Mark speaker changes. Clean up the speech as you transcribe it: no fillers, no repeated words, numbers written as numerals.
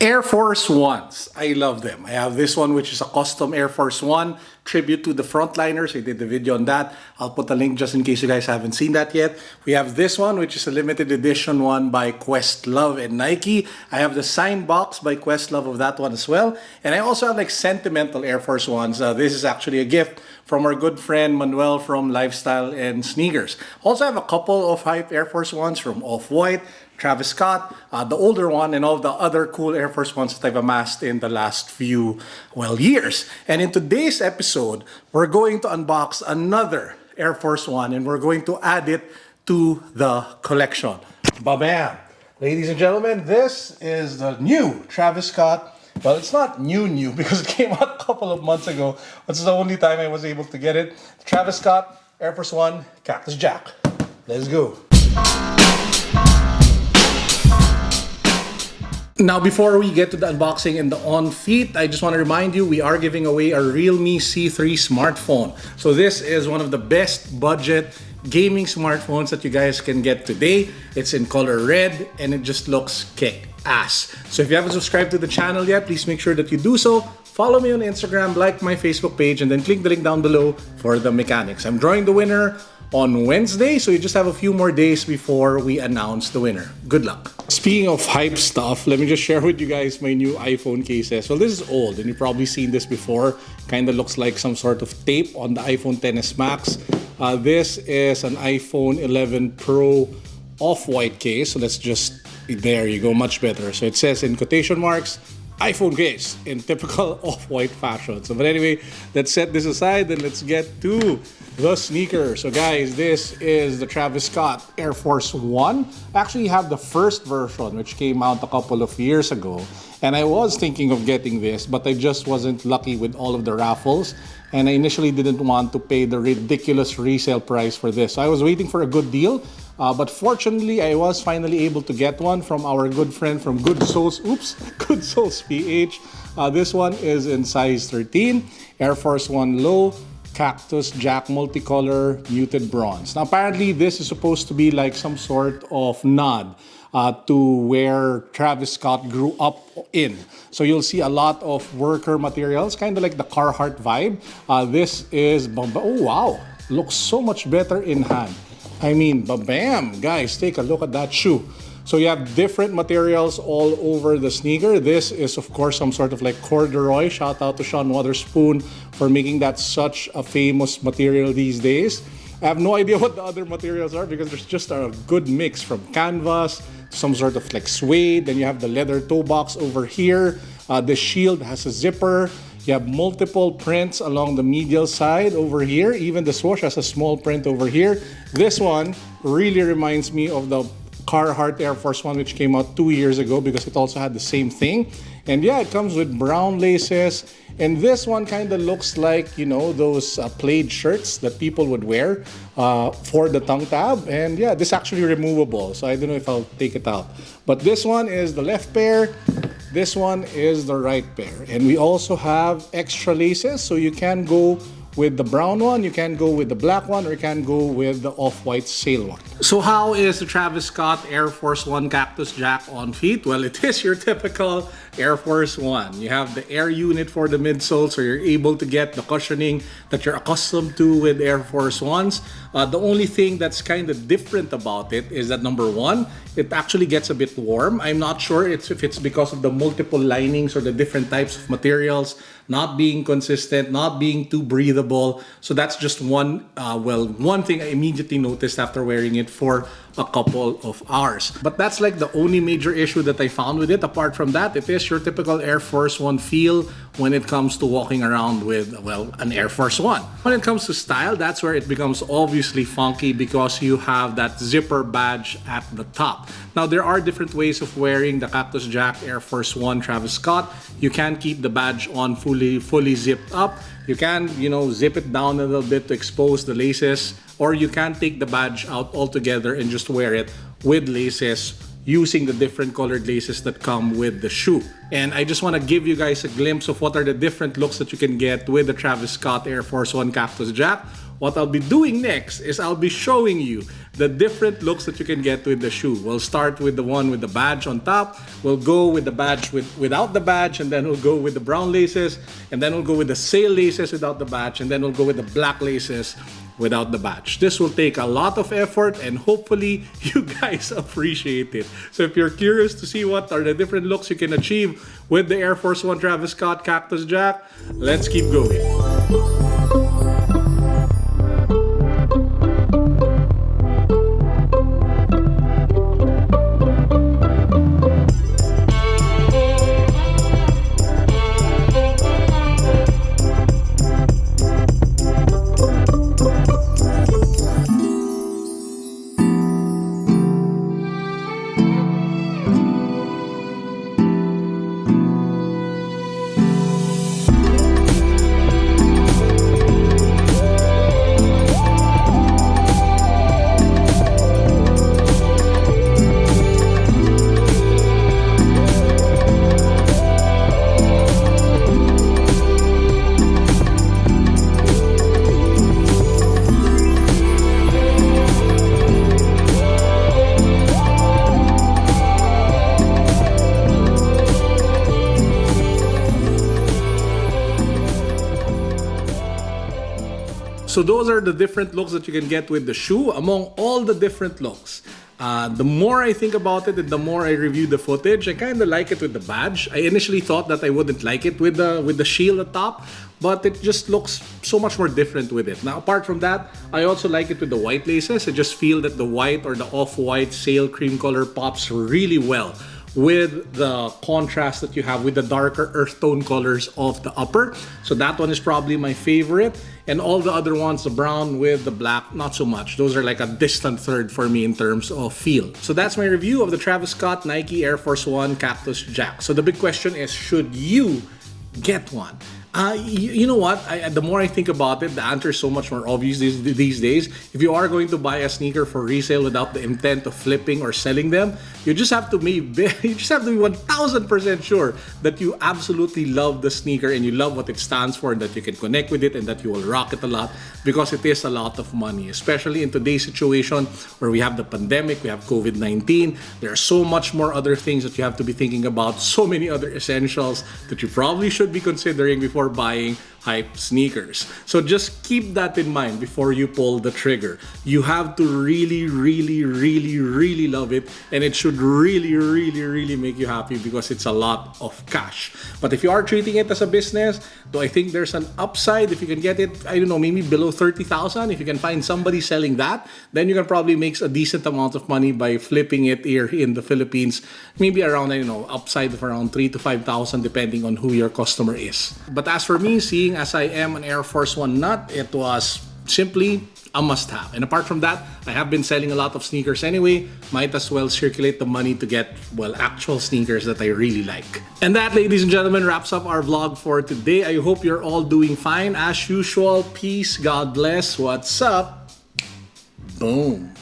Speaker 1: Air Force Ones. I love them. I have this one, which is a custom Air Force One tribute to the frontliners. I did the video on that. I'll put a link just in case you guys haven't seen that yet. We have this one, which is a limited edition one by Questlove and Nike. I have the signed box by Questlove of that one as well. And I also have like sentimental Air Force Ones. This is actually a gift from our good friend Manuel from Lifestyle and Sneakers. Also have a couple of hype Air Force Ones from Off-White, Travis Scott, the older one, and all the other cool Air Force Ones that I've amassed in the last few, years. And in today's episode, we're going to unbox another Air Force One and we're going to add it to the collection. Ba-bam! Ladies and gentlemen, this is the new Travis Scott. Well, it's not new because it came out a couple of months ago. This is the only time I was able to get it. Travis Scott, Air Force One, Cactus Jack. Let's go. Now, before we get to the unboxing and the on-feet, I just want to remind you, we are giving away a Realme C3 smartphone. So this is one of the best budget gaming smartphones that you guys can get today. It's in color red and it just looks kick-ass. So if you haven't subscribed to the channel yet, please make sure that you do so. Follow me on Instagram, like my Facebook page, and then click the link down below for the mechanics. I'm drawing the winner on Wednesday, so you just have a few more days before we announce the winner. Good luck. Speaking of hype stuff, let me just share with you guys my new iPhone cases. Well, this is old and you've probably seen this before. Kind of looks like some sort of tape on the iPhone XS Max. This is an iPhone 11 Pro off-white case. So let's just, there you go, much better. So it says in quotation marks, iPhone case in typical off-white fashion. So, but anyway, let's set this aside and let's get to the sneaker. So guys, this is the Travis Scott Air Force One. I actually have the first version, which came out a couple of years ago. And I was thinking of getting this, but I just wasn't lucky with all of the raffles. And I initially didn't want to pay the ridiculous resale price for this. So I was waiting for a good deal. But fortunately, I was finally able to get one from our good friend from Good Souls PH. This one is in size 13, Air Force One Low, Cactus Jack multicolor muted bronze. Now apparently this is supposed to be like some sort of nod to where Travis Scott grew up in. So you'll see a lot of worker materials, kind of like the Carhartt vibe. This is, oh wow, looks so much better in hand. I mean, bam, guys, take a look at that shoe. So you have different materials all over the sneaker. This is, of course, some sort of like corduroy. Shout out to Sean Wotherspoon for making that such a famous material these days. I have no idea what the other materials are because there's just a good mix from canvas, some sort of like suede. Then you have the leather toe box over here. The shield has a zipper. You have multiple prints along the medial side over here. Even the swoosh has a small print over here. This one really reminds me of the Carhartt Air Force One, which came out 2 years ago because it also had the same thing. And yeah, it comes with brown laces. And this one kind of looks like, you know, those plaid shirts that people would wear for the tongue tab. And yeah, this is actually removable. So I don't know if I'll take it out. But this one is the left pair. This one is the right pair. And we also have extra laces. So you can go with the brown one, you can go with the black one, or you can go with the off-white sail one. So how is the Travis Scott Air Force One Cactus Jack on feet? Well, it is your typical Air Force One. You have the air unit for the midsole, so you're able to get the cushioning that you're accustomed to with Air Force Ones. The only thing that's kind of different about it is that number one, it actually gets a bit warm. I'm not sure if it's because of the multiple linings or the different types of materials not being consistent, not being too breathable. So that's just one thing I immediately noticed after wearing it for a couple of hours. But that's like the only major issue that I found with it. Apart from that, it is your typical Air Force One feel when it comes to walking around with, an Air Force One. When it comes to style, that's where it becomes obviously funky because you have that zipper badge at the top. Now, there are different ways of wearing the Cactus Jack Air Force One Travis Scott. You can keep the badge on fully zipped up. You can, zip it down a little bit to expose the laces, or you can take the badge out altogether and just wear it with laces using the different colored laces that come with the shoe. And I just want to give you guys a glimpse of what are the different looks that you can get with the Travis Scott Air Force One Cactus Jack. What I'll be doing next is I'll be showing you the different looks that you can get with the shoe. We'll start with the one with the badge on top. We'll go with the badge without the badge, and then we'll go with the brown laces, and then we'll go with the sail laces without the badge, and then we'll go with the black laces without the badge. This will take a lot of effort, and hopefully you guys appreciate it. So if you're curious to see what are the different looks you can achieve with the Air Force One Travis Scott Cactus Jack, let's keep going. So those are the different looks that you can get with the shoe. Among all the different looks, the more I think about it and the more I review the footage, I kind of like it with the badge. I initially thought that I wouldn't like it with the shield at top, but it just looks so much more different with it. Now, apart from that, I also like it with the white laces. I just feel that the white or the off-white sail cream color pops really well with the contrast that you have with the darker earth tone colors of the upper. So that one is probably my favorite. And all the other ones, the brown with the black, not so much. Those are like a distant third for me in terms of feel. So that's my review of the Travis Scott Nike Air Force One Cactus Jack. So the big question is, should you get one? You know what? The more I think about it, the answer is so much more obvious these days. If you are going to buy a sneaker for resale without the intent of flipping or selling them, you just have to be 1000% sure that you absolutely love the sneaker and you love what it stands for, and that you can connect with it and that you will rock it a lot, because it is a lot of money, especially in today's situation where we have the pandemic, we have COVID-19. There are so much more other things that you have to be thinking about, so many other essentials that you probably should be considering before buying hype sneakers. So just keep that in mind before you pull the trigger. You have to really love it, and it should really make you happy, because it's a lot of cash. But if you are treating it as a business, do I think there's an upside if you can get it, I don't know, maybe below 30,000? If you can find somebody selling that, then you can probably make a decent amount of money by flipping it here in the Philippines, maybe around, I don't know, upside of around 3,000 to 5,000 depending on who your customer is. But as for me, seeing as I am an Air Force One nut, it was simply a must-have. And apart from that, I have been selling a lot of sneakers anyway. Might as well circulate the money to get, well, actual sneakers that I really like. And that, ladies and gentlemen, wraps up our vlog for today. I hope you're all doing fine. As usual, peace, God bless. What's up? Boom.